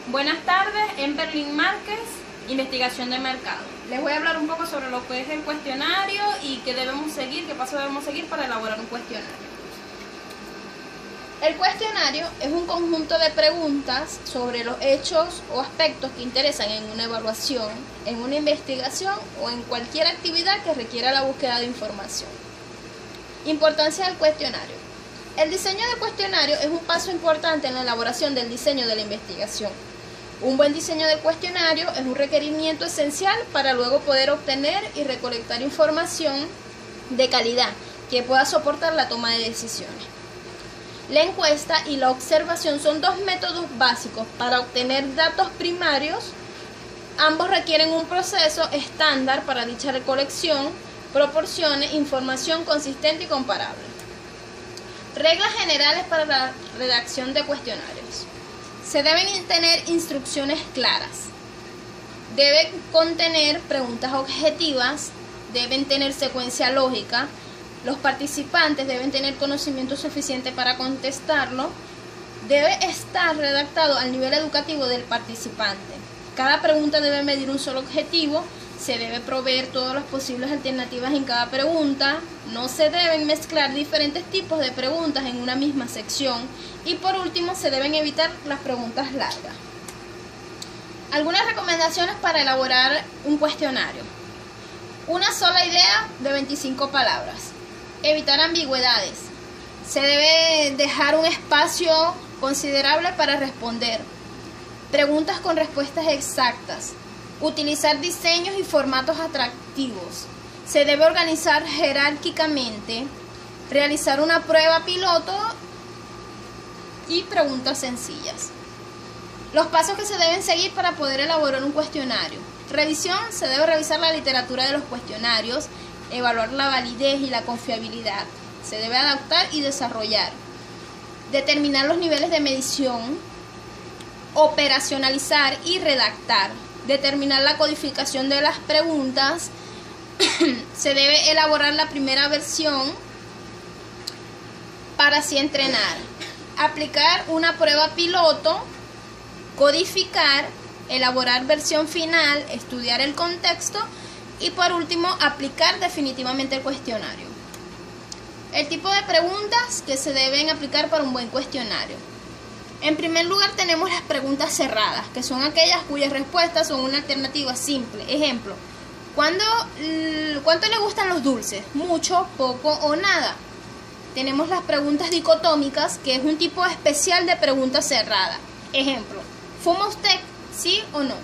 Buenas tardes, Emberlyn Márquez, investigación de mercado. Les voy a hablar un poco sobre lo que es el cuestionario y qué debemos seguir, qué pasos debemos seguir para elaborar un cuestionario. El cuestionario es un conjunto de preguntas sobre los hechos o aspectos que interesan en una evaluación, en una investigación o en cualquier actividad que requiera la búsqueda de información. Importancia del cuestionario. El diseño de cuestionario es un paso importante en la elaboración del diseño de la investigación. Un buen diseño de cuestionario es un requerimiento esencial para luego poder obtener y recolectar información de calidad que pueda soportar la toma de decisiones. La encuesta y la observación son dos métodos básicos para obtener datos primarios. Ambos requieren un proceso estándar para dicha recolección, proporcione información consistente y comparable. Reglas generales para la redacción de cuestionarios. Se deben tener instrucciones claras. Deben contener preguntas objetivas, deben tener secuencia lógica. Los participantes deben tener conocimiento suficiente para contestarlo. Debe estar redactado al nivel educativo del participante. Cada pregunta debe medir un solo objetivo. Se debe proveer todas las posibles alternativas en cada pregunta. No se deben mezclar diferentes tipos de preguntas en una misma sección. Y por último, se deben evitar las preguntas largas. Algunas recomendaciones para elaborar un cuestionario. Una sola idea de 25 palabras. Evitar ambigüedades. Se debe dejar un espacio considerable para responder. Preguntas con respuestas exactas. Utilizar diseños y formatos atractivos. Se debe organizar jerárquicamente. Realizar una prueba piloto y preguntas sencillas. Los pasos que se deben seguir para poder elaborar un cuestionario. Revisión. Se debe revisar la literatura de los cuestionarios, evaluar la validez y la confiabilidad. Se debe adaptar y desarrollar. Determinar los niveles de medición. Operacionalizar y redactar. Determinar la codificación de las preguntas. Se debe elaborar la primera versión para así entrenar. Aplicar una prueba piloto. Codificar. Elaborar versión final. Estudiar el contexto. Y por último, aplicar definitivamente el cuestionario. El tipo de preguntas que se deben aplicar para un buen cuestionario. En primer lugar tenemos las preguntas cerradas, que son aquellas cuyas respuestas son una alternativa simple. Ejemplo, ¿cuánto le gustan los dulces? ¿Mucho, poco o nada? Tenemos las preguntas dicotómicas, que es un tipo especial de pregunta cerrada. Ejemplo, ¿fuma usted? ¿Sí o no?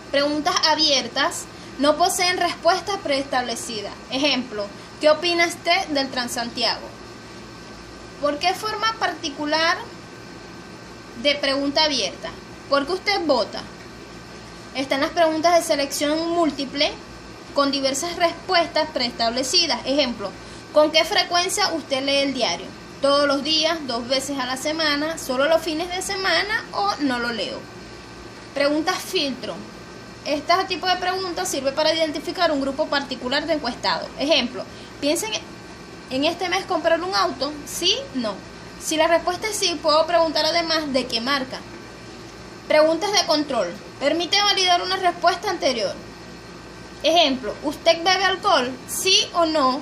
Preguntas abiertas no poseen respuestas preestablecidas. Ejemplo, ¿qué opina usted del Transantiago? ¿Por qué forma particular de pregunta abierta? ¿Por qué usted vota? Están las preguntas de selección múltiple con diversas respuestas preestablecidas. Ejemplo, ¿con qué frecuencia usted lee el diario? ¿Todos los días, 2 veces a la semana, solo los fines de semana o no lo leo? Preguntas filtro. Este tipo de preguntas sirve para identificar un grupo particular de encuestados. Ejemplo, ¿piensen en este mes comprar un auto? ¿Sí? ¿No? Si la respuesta es sí, puedo preguntar además de qué marca. Preguntas de control. Permite validar una respuesta anterior. Ejemplo, ¿usted bebe alcohol? ¿Sí o no?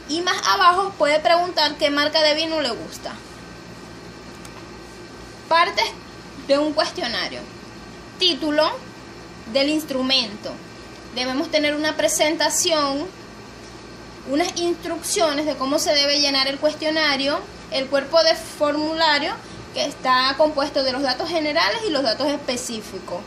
Y más abajo puede preguntar qué marca de vino le gusta. Partes de un cuestionario. Título del instrumento. Debemos tener una presentación, unas instrucciones de cómo se debe llenar el cuestionario, el cuerpo de formulario que está compuesto de los datos generales y los datos específicos.